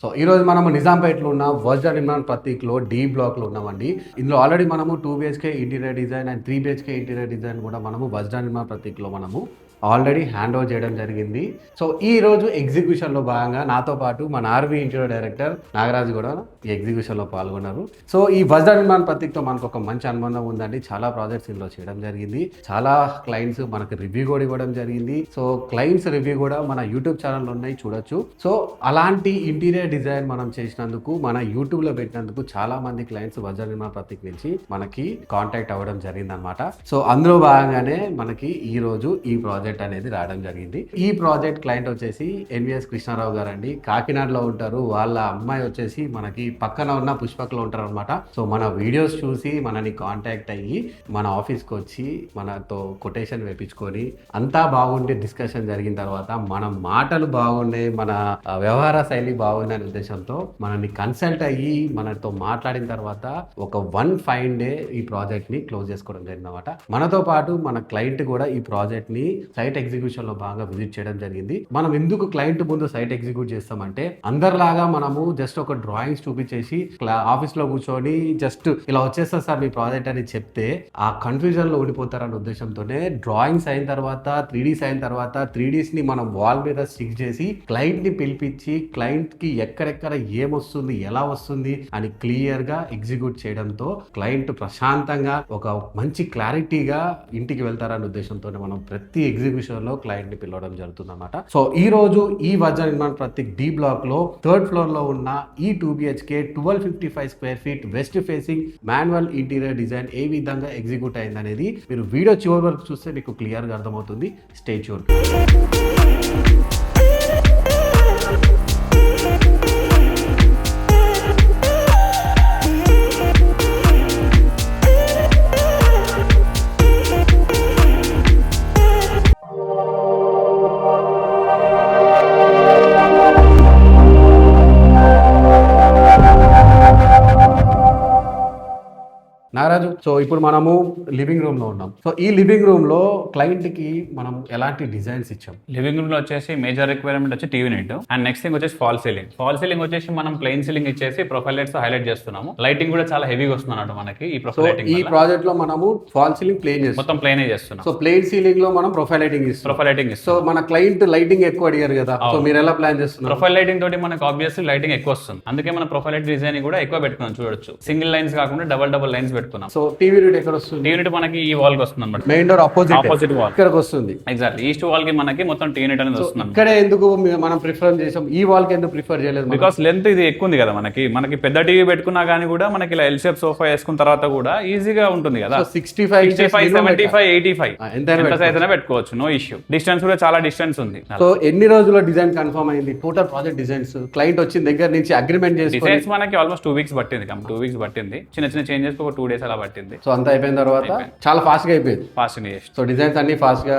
So ఈ రోజు మనము నిజాంపేటలో ఉన్న వజ్ర ఇమ్రాన్ ప్రతీక్లో డి బ్లాక్లో ఉన్నామండి. ఇందులో ఆల్రెడీ మనము 2 BHK interior design and 3 BHK interior design కూడా మనము వజ్ర ఇమ్రాన్ ప్రతీక్లో మనము ఆల్రెడీ హ్యాండ్ ఓవర్ చేయడం జరిగింది. సో ఈ రోజు ఎగ్జిక్యూషన్లో భాగంగా నాతో పాటు మన ఆర్వి ఇంటీరియర్ డైరెక్టర్ నాగరాజు కూడా ఈ ఎగ్జిక్యూషన్లో పాల్గొన్నారు. సో ఈ వజ్ర ఇమ్రాన్ ప్రతీక్తో మనకు ఒక మంచి అనుబంధం ఉందండి. చాలా ప్రాజెక్ట్స్ ఇందులో చేయడం జరిగింది. చాలా క్లయింట్స్ మనకు రివ్యూ కూడా ఇవ్వడం జరిగింది. సో క్లయింట్స్ రివ్యూ కూడా మన యూట్యూబ్ ఛానల్లో ఉన్నాయి, చూడొచ్చు. సో అలాంటి ఇంటీరియర్ డిజైన్ మనం చేసినందుకు, మన యూట్యూబ్ లో పెట్టినందుకు చాలా మంది క్లయింట్స్ వజ్ర ఇమ్రాన్ ప్రతీక్ నుంచి మనకి కాంటాక్ట్ అవ్వడం జరిగింది అనమాట. సో అందులో భాగంగానే మనకి ఈ రోజు ఈ ప్రాజెక్ట్ అనేది రావడం జరిగింది. ఈ ప్రాజెక్ట్ క్లయింట్ వచ్చేసి NVS కృష్ణారావు గారు అండి. కాకినాడలో ఉంటారు. వాళ్ళ అమ్మాయి వచ్చేసి మనకి పక్కన ఉన్న పుష్పకలో ఉంటారు అనమాట. సో మన వీడియోస్ చూసి మనని కాంటాక్ట్ అయ్యి మన ఆఫీస్కి వచ్చి మనతో కొటేషన్ వేపించుకొని అంతా బాగుండే డిస్కషన్ జరిగిన తర్వాత మన మాటలు బాగున్నాయి, మన వ్యవహార శైలి బాగుంది అనే ఉద్దేశంతో మనల్ని కన్సల్ట్ అయ్యి మనతో మాట్లాడిన తర్వాత ఒక 1 fine day ఈ ప్రాజెక్ట్ ని క్లోజ్ చేసుకోవడం జరిగింది అనమాట. మనతో పాటు మన క్లయింట్ కూడా ఈ ప్రాజెక్ట్ ని సైట్ ఎగ్జిక్యూషన్ లో బాగా విజిట్ చేయడం జరిగింది. మనం ఎందుకు క్లయింట్ ముందు సైట్ ఎగ్జిక్యూట్ చేస్తామంటే, అందరిలాగా మనము జస్ట్ ఒక డ్రాయింగ్స్ చూపించేసి ఆఫీస్ లో కూర్చొని జస్ట్ ఇలా వచ్చేస్తా సార్ మీ ప్రాజెక్ట్ అని చెప్తే ఆ కన్ఫ్యూజన్ లో ఉండిపోతారన్న ఉద్దేశంతోనే డ్రాయింగ్స్ అయిన తర్వాత 3Ds అయిన తర్వాత 3Ds ని మనం వాల్ మీద స్టిక్ చేసి క్లయింట్ ని పిలిపించి క్లయింట్ కి ఎక్కడెక్కడ ఏమొస్తుంది, ఎలా వస్తుంది అని క్లియర్ గా ఎగ్జిక్యూట్ చేయడంతో క్లయింట్ ప్రశాంతంగా ఒక మంచి క్లారిటీగా ఇంటికి వెళ్తారన్న ఉద్దేశంతోనే మనం ప్రతి ఎగ్జిక్యూషన్ లో క్లయింట్ ని పిలవడం జరుగుతుంది అన్నమాట. సో ఈ రోజు ఈ వజ్ర ఇమ్రాన్ ప్రతీక్ డి బ్లాక్ లో 3rd ఫ్లోర్ లో ఉన్న ఈ 2 BHK 1255 square feet west facing manual interior design ఏ విధంగా ఎగ్జిక్యూట్ అయింది అనేది మీరు వీడియో చివరి వరకు చూస్తే మీకు క్లియర్ గా అర్థమవుతుంది. Stay tune. నాగరాజు, సో ఇప్పుడు మనము లివింగ్ రూమ్ లో ఉన్నాం. సో ఈ లివింగ్ రూమ్ లో క్లయింట్ కి మనం ఎలాంటి డిజైన్స్ ఇచ్చాం? లివింగ్ రూమ్ లో వచ్చేసి మేజర్ రిక్వైర్మెంట్ వచ్చి TV net and next thing వచ్చేసి ఫాల్ సీలింగ్. ఫాల్ సీలింగ్ వచ్చేసి మనం ప్లెయిన్ సీలింగ్ ఇచ్చేసి ప్రొఫైల్ లైట్స్ హైలైట్ చేస్తున్నాము. లైటింగ్ కూడా చాలా హెవీగా వస్తుంది అన్నట్టు మనకి ఈ ప్రొఫైల్ లైటింగ్. ఈ ప్రాజెక్ట్ లో మనము ఫాల్ సీలింగ్ ప్లేన్ చేస్తాం, మొత్తం ప్లేనే చేస్తున్నాం. సో ప్లేన్ సీలింగ్ లో మనం ప్రొఫైల్ లైటింగ్ ఇస్తాం. ప్రొఫైల్ లైటింగ్ సో మన క్లయింట్ లైటింగ్ ఎక్కువ అడిగారు కదా, సో మీరు ఎలా ప్లాన్ చేస్తున్నారు? ప్రొఫైల్ లైటింగ్ తోటి మనకు ఆబ్వియస్లీ లైటింగ్ ఎక్కువ వస్తుంది. అందుకే మన ప్రొఫైల్ లైట్ డిజైన్ కూడా ఎక్కువ పెట్టుకున్నాం. చూడొచ్చు, సింగిల్ లైన్స్ కాకుండా డబల్ లైన్స్ పెట్టుకున్నాం. సో టీవీ యూనిట్ ఎక్కడ వస్తుంది? టీవీ యూనిట్ మనకి ఈ వాల్ కి వస్తుంది అన్నమాట. మెయిన్ డోర్ ఆపోజిట్ వాల్ ఇక్కడికి వస్తుంది. ఎగ్జాక్ట్లీ ఈస్ట్ వాల్ కి మనకి మొత్తం టీవీ యూనిట్ అనేది వస్తుంది. ఇక్కడ ఎందుకు మనం ప్రిఫర్ చేసాం, ఈ వాల్ కి ఎందుకు ప్రిఫర్ చేయలేదు? బికాస్ లెంత్ ఇది ఎక్కువ ఉంది కదా మనకి పెద్ద టీవీ పెట్టుకున్నా కానీ కూడా మనకి ఇలా ఎల్ షేప్ సోఫా వేసుకున్న తర్వాత కూడా ఈజీగా ఉంటుంది కదా. 65, 75, 85 ఎంత సైజ్ అయినా పెట్టుకోవచ్చు, నో ఇష్యూ. డిస్టెన్స్ కూడా చాలా డిస్టెన్స్ ఉంది. సో ఎన్ని రోజుల్లో డిజైన్ కన్ఫర్మ్ అయింది? టోటల్ ప్రాజెక్ట్ డిజైన్స్ క్లయింట్ వచ్చిన దగ్గర నుంచి అగ్రిమెంట్ చేసి డిజైన్స్ మనకి ఆల్మోస్ట్ 2 weeks పట్టింది. 2 weeks పట్టింది. చిన్న చేంజెస్ ఒక 2 days అలా పట్టింది. సో అంతా అయిపోయిన తర్వాత చాలా ఫాస్ట్ గా అయిపోయింది. ఫాస్ట్ సో డిజైన్స్ అన్ని ఫాస్ట్ గా,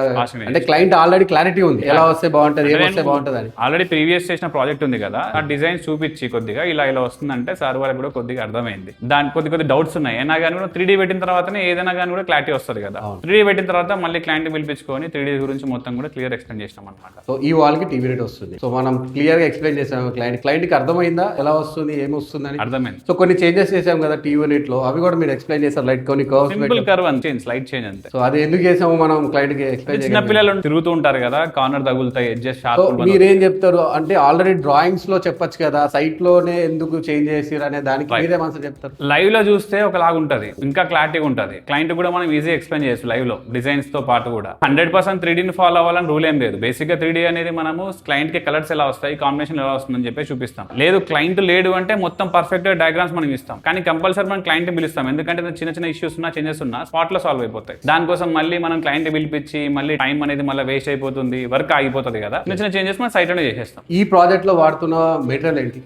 అంటే క్లయింట్ ఆల్రెడీ క్లారిటీ ఉంది ఎలా వస్తే బాగుంటది, ఏం వస్తే బాగుంటది అని. ఆల్రెడీ ప్రీవియస్ చేసిన ప్రాజెక్ట్ ఉంది కదా, ఆ డిజైన్స్ చూపించి కొద్దిగా ఇలా వస్తుందంటే సార్ వాళ్ళకి కూడా కొద్దిగా అర్థమైంది. దానికి కొద్ది డౌట్స్ ఉన్నాయి. అయినా కానీ కూడా 3D పెట్టిన తర్వాతనే ఏదైనా కానీ కూడా క్లారిటీ వస్తుంది కదా. 3D పెట్టిన తర్వాత మళ్ళీ క్లయింట్ పిలిపించుకొని 3D గురించి మొత్తం కూడా క్లియర్ ఎక్స్ప్లెయిన్ చేసినాం అనమాట. సో ఈ వాల్ కి టీవీ రేట్ వస్తుంది. సో మనం క్లియర్ గా ఎక్స్ప్లెయిన్ చేసాం క్లయింట్ కి అర్థమైందా ఎలా వస్తుంది, ఏం వస్తుంది అని? అర్థమైంది. సో కొన్ని చేంజెస్ చేసాం కదా టీవీ యూనిట్ లో, అవి కూడా మీరు ఎక్స్ప్లెయిన్ చేస్తారు. లైట్ కొన్ని కర్వ్స్, సింపుల్ కర్వ్ అంతే, స్లైడ్ చేంజ్ అంతే. సో అది ఎందుకు చేసాము మనం క్లయింట్ కి ఎక్స్ప్లెయిన్ చిన్న పిల్లలు తిరుగుతూ ఉంటారు కదా, కార్నర్ తగులుతాయి, ఎడ్జెస్ షార్ప్. మీరేం చెప్తారు అంటే ఆల్రెడీ డ్రాయింగ్స్ లో చెప్పొచ్చు కదా, సైట్ లోనే ఎందుకు చేంజ్ చేసిరు అనే దానికి మీరేం ఆన్సర్ చెప్తారు? లైవ్ లో చూస్తే ఒకలాగా ఉంటది, ఇంకా క్లారిటీ ఉంటది. క్లయింట్ కూడా మనం ఈజీ ఎక్స్ప్లెయిన్ చేయొచ్చు లైవ్ లో. డిజైన్స్ తో పాటు కూడా 100% 3D ని ఫాలో అవ్వాలని రూల్ ఏం లేదు. బేసిక్ గా 3D అనేది మనము క్లయింట్ కి కలర్స్ ఎలా వస్తాయి, కాంబినేషన్ ఎలా వస్తుందని చెప్పి చూపిస్తాం. లేదు క్లయింట్ లేడు అంటే మొత్తం పర్ఫెక్ట్ గా డయాగ్రామ్స్ మనం ఇస్తాం. కానీ కంపల్సరీ మనం క్లయింట్ పిలుస్తాం, ఎందుకంటే చిన్న ఇష్యూస్ ఉన్నా, చేంజెస్ ఉన్నా స్పాట్ లో సాల్వ్ అయిపోతాయి. దానికోసం మళ్ళీ మనం క్లయింట్ పిలిపించి మళ్ళీ టైం అనేది మళ్ళీ వేస్ట్ అయిపోతుంది, వర్క్ ఆగిపోతుంది కదా. చిన్న చేంజెస్ మనం సైట్ లోనే చేసేస్తాం. ఈ ప్రాజెక్ట్ లో వాడుతున్న మెటీరియల్ ఏంటి?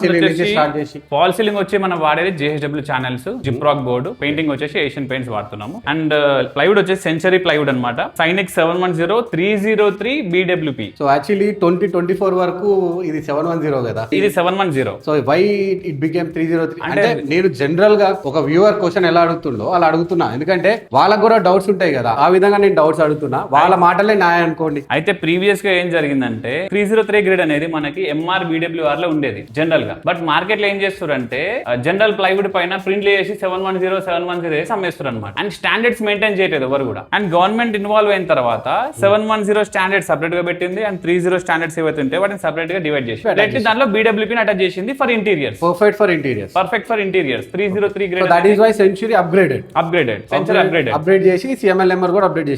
ఫాల్ సీలింగ్ వచ్చి మనం వాడేది JHW ఛానల్స్, జిప్రాక్ బోర్డు, పెయింటింగ్ వచ్చేసి ఏషియన్ పెయింట్స్ వాడుతున్నాము. అండ్ ప్లైవుడ్ వచ్చేసి సెంచరీ ప్లైవుడ్ అనమాట. సైనిక్ 710 303 BWP. సో యాక్చువల్లీ 2024 వరకు ఇది 710 కదా, ఇది 710. So why it became 303? అంటే నేను జనరల్ గా ఒక వ్యూవర్ క్వశ్చన్ ఎలా అడుగుతుండో అలా అడుగుతున్నా, ఎందుకంటే వాళ్ళకు కూడా డౌట్స్ ఉంటాయి కదా, ఆ విధంగా నేను డౌట్స్ అడుగుతున్నా, వాళ్ళ మాటలే న్యాయం అనుకోండి. అయితే ప్రీవియస్ గా ఏం జరిగిందంటే 303 గ్రేడ్ అనేది మనకి ఎంఆర్ BWR లో ఉండేది జనరల్ గా. బట్ మార్కెట్ లో ఏం చేస్తారంటే జనరల్ ప్లైవుడ్ పైన ప్రింట్లు చేసి 710 వేసి అమ్మేస్తారు అనమాట. అండ్ స్టాండర్డ్స్ మెయింటైన్ చేయలేదు ఎవరు కూడా. అండ్ గవర్నమెంట్ ఇన్వాల్వ్ అయిన తర్వాత 710 స్టాండర్డ్ సపరేట్ గా పెట్టింది, అండ్ 30 స్టాండర్డ్స్ ఏవైతే ఉంటే వాటిని సపరేట్ గా డివైడ్ చేసి దాంట్లో BWP అటాచ్ చేసింది for interiors. Perfect for interiors. 303 grade. That is why century upgraded upgrade చేసి CML నెంబర్ కూడా అప్డేట్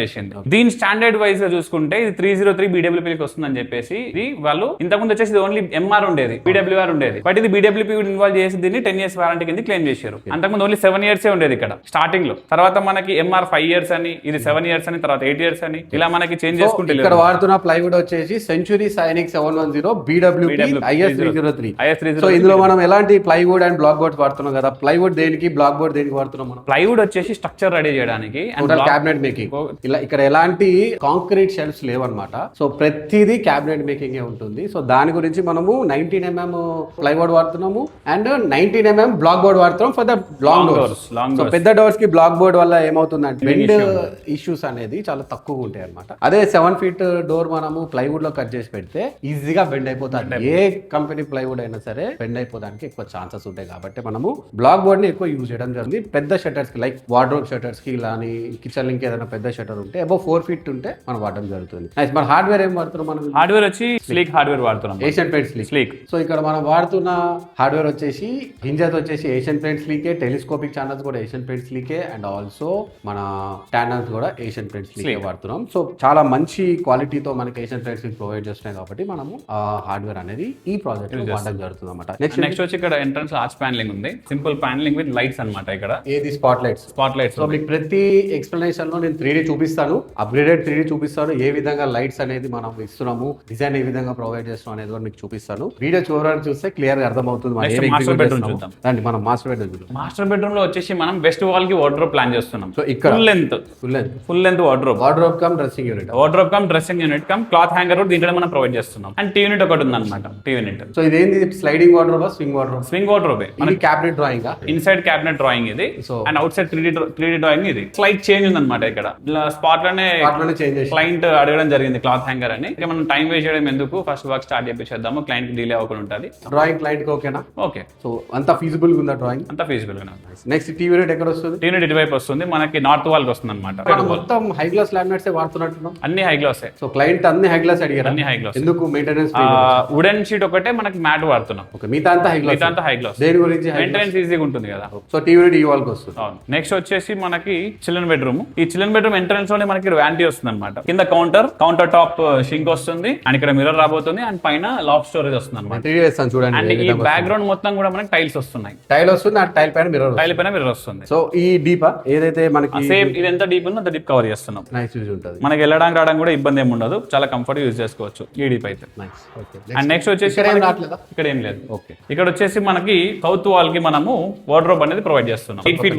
చేసింది. దీని స్టాండర్డ్ వైజ్ గా చూసుకుంటే ఇది 303 BWP కి వస్తుందని చెప్పేసి ఇది వాళ్ళు ఇంతకుముందు వచ్చేసి ఓన్లీ MR ఉండేది, BWR ఉండేది. బట్ ఇది BWP ఇన్వాల్వ్ చేసి దీన్ని 10 years వారంటీ కింద క్లెయిమ్ చేశారు. అంతకుముందు ఓన్లీ 7 years ఉండేది ఇక్కడ స్టార్టింగ్ లో. తర్వాత మనకి MR 5 years అని, ఇది 7 years అని, తర్వాత 8 years అని ఇలా మనకి చేంజ్ చేసుకుంటే ఇక్కడ వాడుతున్న ప్లైవుడ్ వచ్చేసి century Sainik 710 BWP IS303. So ఇందులో మనం ఎలాంటి ప్లైవుడ్ అండ్ బ్లాక్ బోర్డ్స్ వాడుతున్నాం కదా, ప్లైవుడ్ దేనికి, బ్లాక్ బోర్డ్ దేనికి వాడుతున్నాం మనం? ప్లైవుడ్ వచ్చేసి స్ట్రక్చర్ రెడీ చేయడానికి, క్యాబినెట్ మేకింగ్. ఇలా ఇక్కడ ఎలాంటి కాంక్రీట్ షెల్ఫ్స్ లేవన్నమాట. సో ప్రతిదీ క్యాబినెట్ మేకింగ్ ఉంటుంది. సో దాని గురించి మనము 19mm ప్లైవుడ్ వాడుతున్నాము అండ్ 19mm బ్లాక్ బోర్డ్ వాడుతున్నాం for the long doors. So పెద్ద డోర్స్ కి బ్లాక్ బోర్డ్ వల్ల ఏమవుతుందంటే బెండ్ ఇష్యూస్ అనేది చాలా తక్కువగా ఉంటాయి అనమాట. అదే 7 feet డోర్ మనము ప్లైవుడ్ లో కట్ చేసి పెడితే ఈజీగా బెండ్ అయిపోతుంది. ఏ కంపెనీ ప్లైవుడ్ అయినా సరే బెండ్ అయిపోవడానికి ఎక్కువ ఛాన్సెస్ ఉంటాయి కాబట్టి మనము బ్లాక్ బోర్డ్ ని ఎక్కువ యూజ్ చేయడం జరుగుతుంది. పెద్ద షట్టర్స్ కి లైక్ వార్డ్రోబ్ షట్టర్స్ కి కానీ కిచెన్ లింక్ ఏదైనా పెద్ద షట్టర్ ఉంటే అబౌవ్ 4 feet ఉంటే మనం వాడడం జరుగుతుంది. మన హార్డ్వేర్ ఏం వాడుతున్నాం? మనం హార్డ్వేర్ వచ్చి స్లీక్ హార్డ్వేర్ వాడుతున్నాం, ఏషియన్ పెయింట్ స్లీక్. సో ఇక్కడ మనం వాడుతున్న హార్డ్వేర్ వచ్చేసి హింజెస్ వచ్చేసి ఏషియన్ పెయింట్ స్లీకే, టెలిస్కోపిక్ ఛానల్స్ కూడా ఏషియన్ పెయింట్ స్లీకే, అండ్ ఆల్సో మన స్టాండర్డ్స్ కూడా ఏషియన్ పెయింట్ స్లీకే వాడుతున్నాం. సో చాలా మంచి క్వాలిటీతో మనకి ఏషియన్ పెయింట్ స్లీక్ ప్రొవైడ్ చేస్తున్నాయి కాబట్టి మనము ఆ హార్డ్వేర్ అనేది ఈ ప్రాజెక్ట్ వాడడం జరుగుతుంది అనమాట. నెక్స్ట్ వచ్చి ఇక్కడ ఎంట్రన్స్ ఆర్చ్ ప్యానలింగ్ ఉంది, సింపుల్ ప్యానలింగ్ విత్ లైట్స్ అనమాట. ఇక్కడ ఏది స్పాట్ లైట్స్. సో మీకు ప్రతి ఎక్స్ప్లెనేషన్ లో నేను 3D చూపిస్తాను, అప్గ్రేడెడ్ 3D చూపిస్తాను, ఏ విధంగా లైట్స్ అనేది మనం ఇస్తున్నాము, డిజైన్ ఏ విధంగా ప్రొవైడ్ చేస్తున్నాం అనేది కూడా మీకు చూపిస్తాను. వీడియో చూడడానికి చూస్తే క్లియర్ గా అర్థమవుతుంది. మాస్టర్ బెడ్రూమ్ చూద్దాం. మనం మాస్టర్ బెడ్రూమ్. మాస్టర్ బెడ్రూమ్ లో వచ్చేసి మనం వెస్ట్ వాల్ కి వార్డ్రోబ్ ప్లాన్ చేస్తున్నాం. సో ఇక్కడ full length wardrobe come dressing unit come cloth hanger కూడా దీంట్లో మనం ప్రొవైడ్ చేస్తున్నాం. అండ్ టీ యూనిట్ ఒకటి ఉంది అనమాట. T unit. సో ఇదేంది, స్లైడింగ్ వార్డ్రోబ్, స్వింగ్ వార్డ్రోబ్. మన cabinet drawing, inside cabinet drawing ఇది. And outside 3D drawing ఇది. స్లైడ్ చేంజ్ ఉంది అనమాట. ఇక్కడ స్పాట్ లోనే క్లయింట్ అడగడం జరిగింది క్లాత్ హ్యాంగర్ అని. ఇక మనం టైం వేస్ట్ చేయడం ఎందుకు, ఫస్ట్ వర్క్ స్టార్ట్ చేద్దాము, క్లయింట్ డిలే అవ్వకుండా ఉంటుంది. డ్రాయింగ్ క్లయింట్ కి ఓకేనా? ఓకే. సో అంత ఫీజిబుల్ గా ఉందా డ్రాయింగ్? అంత ఫీజిబుల్ గా. నెక్స్ట్ టీ యూనిట్ ఎక్కడ వస్తుంది? టీ యూనిట్ ఇటువైపు వస్తుంది, మనకి నార్త్ వాల్ కి వస్తుంది అనమాట. మొత్తం హై గ్లాస్ లామినేట్స్ వాడుతున్నట్టున్నాం. అన్ని హై గ్లాస్. సో క్లయింట్ అన్ని హై గ్లాస్ అడిగారు. అన్ని హై గ్లాస్. ఎందుకు? మెయింటెనెన్స్ వుడెన్ షీట్ ఒకటే మనకి మ్యాట్ వాడుతున్నాం. మిగతా అంతా హై గ్లాస్. దేని గురించి? మెయింటెనెన్స్ ఈజీగా ఉంటుంది కదా. సో టీ యూనిట్ ఈ వాల్ కి వస్తుంది. నెక్స్ట్ వచ్చేసి మనకి చిల్డ్రన్ బెడ్రూమ్. ఈ చిల్డ్రన్ బెడ్రూమ్ ఎంట్రన్స్ లోనే మనకి వ్యాంటీ వస్తుంది అనమాట. కింద కౌంటర్ టాప్ షింక్ వస్తుంది, అండ్ ఇక్కడ మిర్రర్ రాబోతుంది, అండ్ పైన లాఫ్ స్టోరేజ్ వస్తుంది అనమాట. చూడండి. అండ్ ఈ బ్యాక్గ్రౌండ్ మొత్తం కూడా మనకి టైల్స్ వస్తున్నాయి. టైల్ వస్తుంది, ఆ టైల్ పైన మిర్రర్ వస్తుంది. సో ఈ డీపా ఏదైతే మనకి సేమ్ ఇది ఎంత డీప్ ఉందో అంత డీప్ కవర్ చేస్తున్నాం. నైస్ యూజ్ ఉంటుంది. మనకి వెళ్ళడానికి రావడానికి కూడా ఇబ్బంది ఏమి ఉండదు, చాలా కంఫర్ట్ యూజ్ చేసుకోవచ్చు ఈ డీప్ అయితే. అండ్ నెక్స్ట్ వచ్చేసి ఇక్కడ ఏం లేదు. ఓకే. ఇక్కడ వచ్చేసి మనకి సౌత్ వాల్ కి మనము వార్డ్రోబ్ అనేది ప్రొవైడ్ చేస్తున్నాం. 8 feet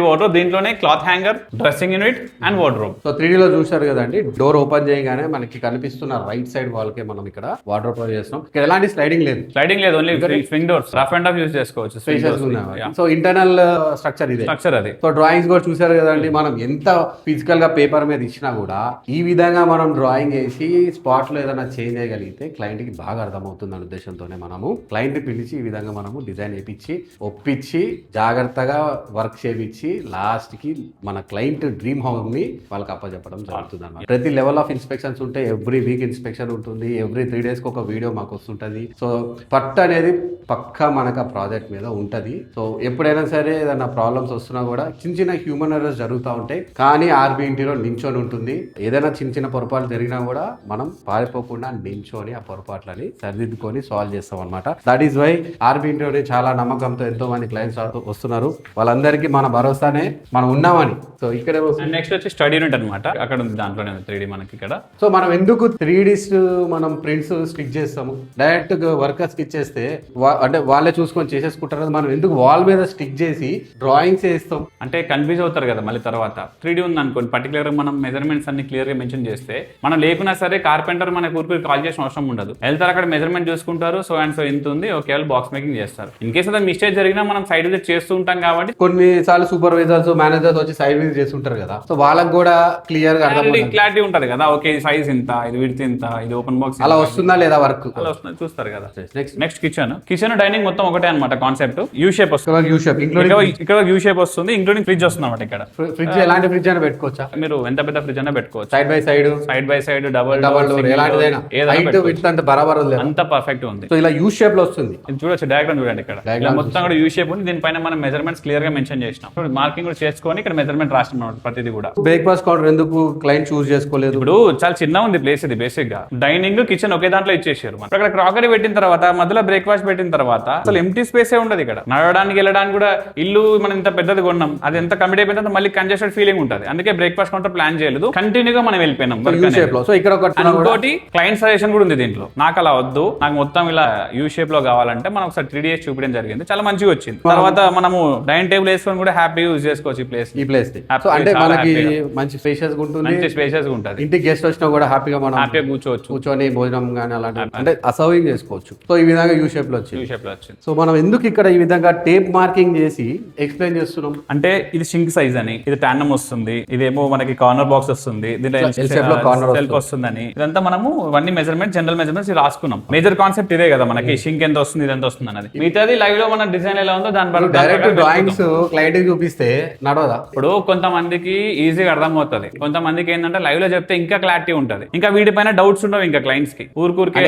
వార్డ్రోబ్. దీంట్లోనే cloth hanger, dressing unit and wardrobe. So 3D లో చూసారు కదండి, డోర్ ఓపెన్ చేయగానే మనకి కనిపిస్తున్న రైట్ సైడ్ వాల్ కి మనం ఇక్కడ వార్డ్రోబ్ ప్రొవైడ్ చేస్తున్నాం. ఇక్కడ ఎలాంటి స్లైడింగ్ లేదు, only swing doors, rough and of use చేసుకోవచ్చు. సో ఇంటర్నల్ స్ట్రక్చర్ ఇది. అది. సో డ్రాయింగ్స్ కూడా చూసారు కదండి, మనం ఎంత ఫిజికల్ గా పేపర్ మీద ఇచ్చినా కూడా ఈ విధంగా మనం డ్రాయింగ్ చేసి స్పాట్ లో ఏదైనా చేంజ్ చేయగలిగితే క్లయింట్ కి బాగా అర్థమవుతుంది అనే ఉద్దేశంతోనే మనము క్లయింట్ పిలిచి ఈ విధంగా మనము డిజైన్ వేయించి ఒప్పించి జాగ్రత్తగా వర్క్ చేయించి లాస్ట్ కి మన క్లయింట్ డ్రీమ్ హౌస్ ని వాళ్ళకి అప్పచెప్పడం జరుగుతుంది అన్నమాట. ప్రతి లెవెల్ ఆఫ్ ఇన్స్పెక్షన్స్ ఉంటాయి, ఎవ్రీ వీక్ ఇన్స్పెక్షన్ ఉంటుంది, ఎవ్రీ 3 days కి ఒక వీడియో మాకు వస్తుంటది. సో పట్టు అనేది పక్కా మనకు ఆ ప్రాజెక్ట్ మీద ఉంటది. సో ఎప్పుడైనా సరే ఏదైనా ప్రాబ్లమ్స్ వస్తున్నా కూడా చిన్న హ్యూమన్ ఎర్రర్స్ జరుగుతూ ఉంటాయి, కానీ ఆర్బీ ఇంటిలో నించొని ఉంటుంది. ఏదైనా చిన్న పొరపాట్లు జరిగినా కూడా మనం పారిపోకుండా నించొని ఆ పొరపాట్లని సరిదిద్దుకొని సాల్వ్ చేస్తాం అనమాట. దట్ ఈస్ వై ఆర్బీ ఇంటిలోనే చాలా నమ్మకంతో ఎంతో మంది క్లయింట్స్ వస్తున్నారు. వాళ్ళందరికీ మన భరోసానే మనం ఉన్నామని. సో ఇక్కడ నెక్స్ట్ వచ్చి స్టడీ యూనిట్ అనమాట. అక్కడ ఉంది, దాంట్లోనే 3D మనకి ఇక్కడ. సో మనం ఎందుకు 3D మనం ప్రింట్స్ స్టిక్ చేస్తాము, డైరెక్ట్ వర్కర్స్ కి ఇచ్చేస్తే అంటే వాళ్ళే చూసుకొని చేసేసుకుంటారు కదా, మనం ఎందుకు వాల్ మీద స్టిక్ చేసి డ్రాయింగ్స్ వేస్తాం? అంటే కన్ఫ్యూజ్ అవుతారు కదా మళ్ళీ తర్వాత. 3D ఉంది అనుకోండి, పర్టికులర్ మనం మెజర్మెంట్స్ అన్ని క్లియర్ గా మెన్షన్ చేస్తే మనం లేకున్నా సరే కార్పెంటర్ మన ఊరికి కాల్ చేసిన అవసరం ఉండదు. వెళ్తారు అక్కడ మెజర్మెంట్ చూసుకుంటారు, సో అండ్ సో ఎంత ఉంది, ఓకే వాళ్ళు బాక్స్ మేకింగ్ చేస్తారు. ఇన్ కేస్ అదే మిస్టేక్ జరిగినా మనం సైడ్ విజిట్ చేస్తూ ఉంటాం కాబట్టి కొన్నిసార్లు సూపర్వైజర్స్ మేనేజర్స్ వచ్చి సైడ్ విజిట్ చేస్తుంటారు కదా, సో వాళ్ళకి కూడా క్లియర్ గా క్లారిటీ ఉంటది కదా, ఓకే ఇది సైజ్ ఇంత, ఇది విడ్త్ ఇంత, ఇది ఓపెన్ బాక్స్ అలా వస్తుందా లేదా వర్క్ అలా వస్తుంది చూస్తారు కదా. నెక్స్ట్ కిచెన్ డైనింగ్ మొత్తం ఒకటే అనమాట కాన్సెప్ట్. యూ షేప్ వస్తుంది, ఇక్కడ యూ షేప్ వస్తుంది, ఇంక్లూడింగ్ ఫ్రిడ్జ్ వస్తుంది అనమాట. ఇక్కడ ఫ్రిడ్జ్ ఎలాంటి ఫ్రిడ్జ్ అయినా పెట్టుకోవచ్చా? మీరు ఎంత పెద్ద ఫ్రిడ్జ్ అయినా పెట్టుకోవచ్చు, సైడ్ బై సైడ్ డబుల్ ఎలాంటిదైనా అంత బరాబర్ ఉంది, అంత పర్ఫెక్ట్ ఉంది. సో ఇలా యూ షేప్ లో వస్తుంది. ఇది చూడొచ్చు, డయాగ్రామ్ చూడండి, ఇక్కడ ఇలా మొత్తం కూడా యూ షేప్ ఉంది. దీనిపైన మనం మెజర్మెంట్స్ క్లియర్ గా మెన్షన్ చేసినాం, మార్కింగ్ కూడా చేసుకొని ఇక్కడ మెజర్మెంట్ రాసినాం ప్రతిదీ కూడా. బ్రేక్ఫాస్ట్ కౌంటర్ ఎందుకు క్లయింట్ చూస్ చేసుకోలేదు? ఇప్పుడు చాలా చిన్న ఉంది ప్లేస్, ఇది బేసిక్ గా డైనింగ్ కిచెన్ ఒకే దాంట్లో ఇచ్చేసారు. అక్కడ క్రాకరీ పెట్టిన తర్వాత మధ్యలో బ్రేక్ఫాస్ట్ పెట్టిన తర్వాత అసలు ఎంటీ స్పేస్ ఉండదు ఇక్కడ. నడవడానికి వెళ్ళడానికి కూడా ఇల్లు మనం ఇంత పెద్దది కొన్నాం, అది ఎంత కమిట్ అయిపోయిన తర్వాత మళ్ళీ కంజెస్టెడ్ ఫీలింగ్ ఉంటుంది. అందుకే బ్రేక్ఫాస్ట్ కౌంటర్ ప్లాన్ చేయలేదు, కంటిన్యూగా మనం వెళ్ళిపోయినాం. సో ఇక్కడ ఇంకోటి క్లయింట్ సజెషన్ కూడా ఉంది దీంట్లో. నాకు అలా వద్దు, నాకు మొత్తం ఇలా యూ షేప్ లో కావాలంటే మనం ఒకసారి 3D చూపించడం జరిగింది, చాలా మంచిగా వచ్చింది. తర్వాత మనము డైనింగ్ టేబుల్ వేసుకొని కూడా హ్యాపీగా యూజ్ చేసుకోవచ్చు ఈ ప్లేస్. అంటే మనకి మంచి స్పేషియస్ ఉంటుంది, మంచి స్పేషియస్ ఉంటుంది. ఇంటికి గెస్ట్ వచ్చినా కూడా హ్యాపీగా మనం హ్యాపీగా కూర్చొని భోజనం కానీ అలాంటి అంటే అసర్వింగ్ చేసుకోవచ్చు. సో ఈ విధంగా యూ షేప్ లో వచ్చింది. సో మనం ఎందుకు ఇక్కడ ఈ విధంగా టేప్ మార్కింగ్ చేసి ఎక్స్ప్లెయిన్ చేస్తున్నాం అంటే ఇది షింక్ సైజ్ అని, ఇది టాండమ్ వస్తుంది, ఇదేమో మనకి కార్నర్ బాక్స్ వస్తుంది, సెల్ఫ్ వస్తుందని, ఇదంతా మనము ఇవన్నీ మెజర్మెంట్ జనరల్ మెజర్మెంట్స్ రాసుకున్నాం. మేజర్ కాన్సెప్ట్ ఇదే కదా మనకి, షింక్ ఎంత వస్తుంది, ఇది ఎంత వస్తుంది అనేది. మిగతాది లైవ్ లో మన డిజైన్ ఎలా ఉందో దాని డైరెక్ట్ డ్రాయింగ్స్ క్లయింట్ చూపిస్తే నడవదా? ఇప్పుడు కొంతమందికి ఈజీగా అర్థమవుతుంది, కొంతమందికి ఏంటంటే లైవ్ లో చెప్తే ఇంకా క్లారిటీ ఉంటుంది, ఇంకా వీటిపైన డౌట్స్ ఉండవు ఇంకా క్లయింట్స్ కి. ఊరికే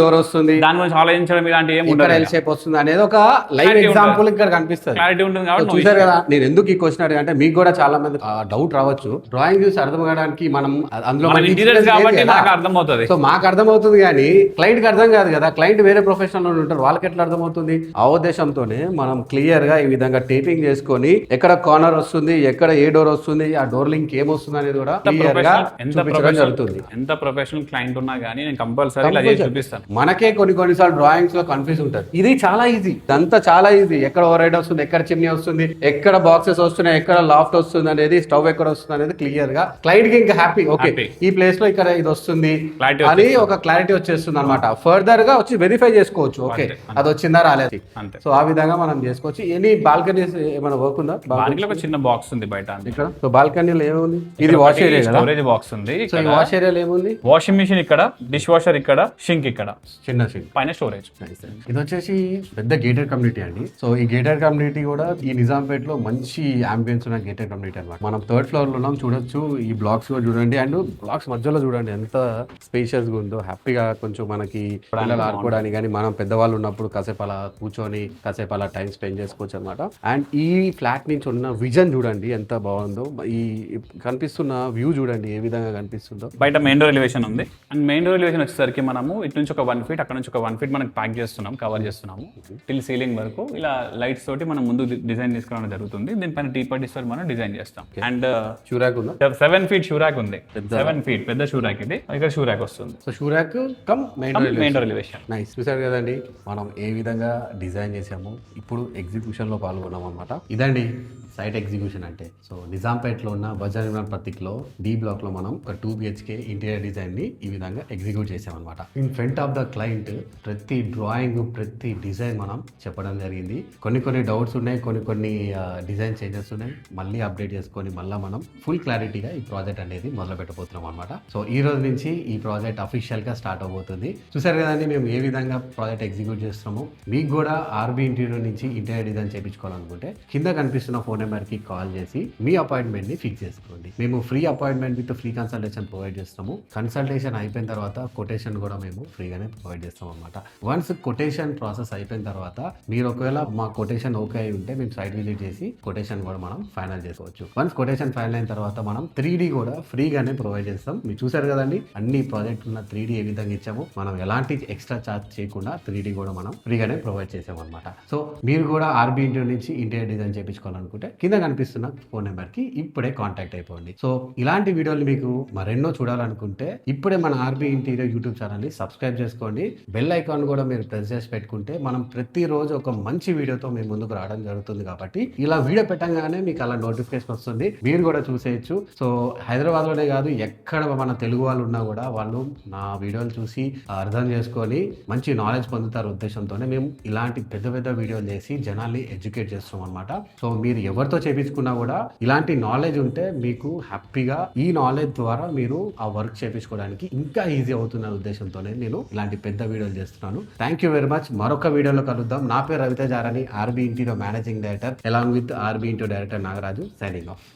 డోర్ వస్తుంది, దాని గురించి ఆలోచించడం ఇలాంటి ఏం ఉండదు, వస్తుంది అనేది ఒక లైవ్ ఎగ్జాంపుల్ ఇక్కడ కనిపిస్తుంది, క్లారిటీ ఉంటుంది కాబట్టి చూసారు కదా. నేను ఎందుకు ఈ క్వశ్చన్ అడిగా అంటే మీకు కూడా చాలా మంది డౌట్ రావచ్చు, డ్రాయింగ్ చూసి అర్థం కావడానికి మనం అందులో అర్థమవుతుంది. సో మాకు అర్థమవుతుంది కానీ క్లయింట్ కి అర్థం కాదు కదా, క్లయింట్ వేరే ప్రొఫెషనల్ లో ఉంటారు, వాళ్ళకి ఎట్లా అర్థమవుతుంది? ఆ ఉద్దేశంతోనే మనం క్లియర్ గా ఈ విధంగా టేపింగ్ చేసుకొని ఎక్కడ కార్నర్ వస్తుంది, ఎక్కడ ఏ డోర్ వస్తుంది, ఆ డోర్ లింక్ ఏమొస్తుంది అనేది కూడా చూపించడం జరుగుతుంది. ఎంత ప్రొఫెషనల్ క్లయింట్ ఉన్నా కానీ నేను కంపల్సరీ చూపిస్తాను. మనకే కొన్నిసార్లు డ్రాయింగ్స్ లో కన్ఫ్యూజ్ ఉంటుంది, ఇది చాలా ఈజీ, ఇదంతా చాలా ఈజీ. ఎక్కడ ఓవర్ హెడ్ వస్తుంది, ఎక్కడ చిమ్నీ వస్తుంది, ఎక్కడ బాక్సెస్ వస్తున్నాయి, ఎక్కడ లాఫ్ట్ వస్తుంది అనేది, స్టవ్ ఎక్కడ వస్తుంది అనేది క్లియర్ గా క్లయింట్ కి ఇంకా హ్యాపీ, ఓకే ఈ ప్లేస్ లో ఇక్కడ ఇది వస్తుంది అని ఒక క్లారిటీ వచ్చేస్తుంది అనమాట. ఫర్దర్ గా వచ్చి వెరిఫై చేసుకోవచ్చు, ఓకే అది వచ్చిందా రాలేదు. సో ఆ విధంగా మనం చేసుకోవచ్చు. ఎనీ బాల్కనీస్ ఏమైనా వర్క్ ఉందా? ఒక చిన్న బాక్స్ ఉంది బయట ఇక్కడ. సో బాల్కనీలో ఏముంది? ఇది వాష్ ఏరియా, స్టోరేజ్ బాక్స్ ఉంది. సో ఈ వాష్ ఏరియాలో ఏముంది? వాషింగ్ మిషన్ ఇక్కడ, డిష్ వాషర్ ఇక్కడ, షింక్ ఇక్కడ, చిన్న షింక్, పైన స్టోరేజ్. ఇది వచ్చేసి పెద్ద గేటెడ్ కమ్యూనిటీ అండి. సో ఈ గేటెడ్ కమ్యూనిటీ కూడా ఈ నిజాంపేట్ లో మంచి అంబియన్స్ ఉన్న గేటెడ్ కమ్యూనిటీ అన్నమాట. మనం 3rd ఫ్లోర్ లో ఉన్నాం, చూడొచ్చు. ఈ బ్లాక్స్ కూడా చూడండి, అండ్ బ్లాక్స్ మధ్యలో చూడండి ఎంత స్పేషియస్ గా ఉందో. హ్యాపీగా కొంచెం మనకి పిల్లలు ఆడుకోవడానికి కానీ, మనం పెద్దవాళ్ళు ఉన్నప్పుడు కాసేపు అలా కూర్చొని కాసేపు అలా టైం స్పెండ్ చేసుకోవచ్చు అనమాట. అండ్ ఈ ఫ్లాట్ నుంచి ఉన్న విజన్ చూడండి ఎంత బాగుందో. ఈ కనిపిస్తున్న వ్యూ చూడండి ఏ విధంగా కనిపిస్తుందో. బయట మెయిన్ డోర్ ఎలివేషన్ ఉంది, అండ్ మెయిన్ డోర్ ఎలివేషన్ వచ్చేసరికి మనము ఇటు నుంచి ఒక 1 ఫీట్, అక్కడ నుంచి ఒక 1 ఫీట్ మనకి ప్యాక్ చేస్తున్నాం, కవర్ చేస్తున్నాము టిల్ సీలింగ్ వరకు. ఇలా లైట్స్ తోటి మనం ముందు డిజైన్ తీసుకురావడం జరుగుతుంది. దీనిపైన టీపర్టీస్ మనం డిజైన్ చేస్తాం. అండ్ షూరాక్ ఉందా? 7 ఫీట్ షూరాక్ ఉంది, 7 ఫీట్ పెద్ద షూరాక్ ఇది. ఇక్కడ షూరాక్ వస్తుంది. So shoe rack come main door elevation. Nice. చూసారు కదండి మనం ఏ విధంగా డిజైన్ చేసాము. ఇప్పుడు ఎగ్జిక్యూషన్ లో పాల్గొన్నాం అనమాట. ఇదండి సైట్ ఎగ్జిక్యూషన్ అంటే. సో నిజాంపేట్లో ఉన్న వజ్ర నిర్మాణ ప్రతీక్లో D బ్లాక్ లో మనం ఒక 2 BHK ఇంటీరియర్ డిజైన్ ని ఈ విధంగా ఎగ్జిక్యూట్ చేసామన్నమాట. In front of the client ప్రతి డ్రాయింగ్, ప్రతి డిజైన్ మనం చెప్పడం జరిగింది. కొన్ని డౌట్స్ ఉన్నాయి, కొన్ని డిజైన్ చేంజెస్ ఉన్నాయి. మళ్ళీ అప్డేట్ చేసుకొని మళ్ళీ మనం ఫుల్ క్లారిటీగా ఈ ప్రాజెక్ట్ అనేది మొదలు పెట్టబోతున్నాం అనమాట. సో ఈ రోజు నుంచి ఈ ప్రాజెక్ట్ అఫీషియల్ గా స్టార్ట్ అవబోతుంది. చూసారు కదండి మేము ఏ విధంగా ప్రాజెక్ట్ ఎగ్జిక్యూట్ చేస్తున్నాము. మీకు కూడా RB ఇంటీరియర్ నుంచి ఇంటీరియర్ డిజైన్ చేయించుకోవాలనుకుంటే కింద కనిపిస్తున్న ఫోన్ నెంబర్కి కాల్ చేసి మీ అపాయింట్మెంట్ని ఫిక్స్ చేసుకోండి. మేము free appointment with free consultation provide చేస్తాము. కన్సల్టేషన్ అయిపోయిన తర్వాత కొటేషన్ కూడా మేము ఫ్రీగానే ప్రొవైడ్ చేస్తాం అనమాట. వన్స్ కొటేషన్ ప్రాసెస్ అయిపోయిన తర్వాత మీరు ఒకవేళ మా కొటేషన్ ఓకే అయి ఉంటే మేము సైట్ విజిట్ చేసి కొటేషన్ కూడా మనం ఫైనల్ చేసుకోవచ్చు. వన్స్ కొటేషన్ ఫైనల్ అయిన తర్వాత మనం 3D కూడా ఫ్రీగానే ప్రొవైడ్ చేస్తాం. మీరు చూసారు కదండి అన్ని ప్రాజెక్ట్ ఉన్న 3D ఏ విధంగా ఇచ్చాము. మనం ఎలాంటి ఎక్స్ట్రా ఛార్జ్ చేయకుండా 3D కూడా మనం ఫ్రీగానే ప్రొవైడ్ చేసాం అనమాట. సో మీరు కూడా RB ఇంటీరియర్ నుంచి ఇంటీరియర్ డిజైన్ చేయించుకోవాలనుకుంటే కింద కనిపిస్తున్న ఫోన్ నెంబర్ కి ఇప్పుడే కాంటాక్ట్ అయిపోండి. సో ఇలాంటి వీడియోలు మీకు మరెన్నో చూడాలనుకుంటే ఇప్పుడే మన RB ఇంటీరియర్ యూట్యూబ్ ఛానల్ ని సబ్స్క్రైబ్ చేసుకోండి. బెల్ ఐకాన్ కూడా మీరు ప్రెస్ చేసి పెట్టుకుంటే మనం ప్రతిరోజు ఒక మంచి వీడియోతో మేము ముందుకు రావడం జరుగుతుంది. కాబట్టి ఇలా వీడియో పెట్టంగానే మీకు అలా నోటిఫికేషన్ వస్తుంది, మీరు కూడా చూసేయచ్చు. సో హైదరాబాద్లోనే కాదు, ఎక్కడ మన తెలుగు వాళ్ళు ఉన్నా కూడా వాళ్ళు నా వీడియోలు చూసి అర్థం చేసుకొని మంచి నాలెడ్జ్ పొందుతారు ఉద్దేశంతోనే మేము ఇలాంటి పెద్ద పెద్ద వీడియోలు చేసి జనాల్ని ఎడ్యుకేట్ చేస్తున్నాం అనమాట. సో మీరు ఎవరితో చేపించుకున్నా కూడా ఇలాంటి నాలెడ్జ్ ఉంటే మీకు హ్యాపీగా ఈ నాలెడ్జ్ ద్వారా మీరు ఆ వర్క్ చేపించుకోవడానికి ఇంకా ఈజీ అవుతున్న ఉద్దేశంతోనే నేను ఇలాంటి పెద్ద వీడియోలు చేస్తున్నాను. Thank you very much. మరొక వీడియోలో కలుద్దాం. నా పేరు Raviteja Arani, RB Interio managing director, along with RB Interio director Nagaraju, signing of.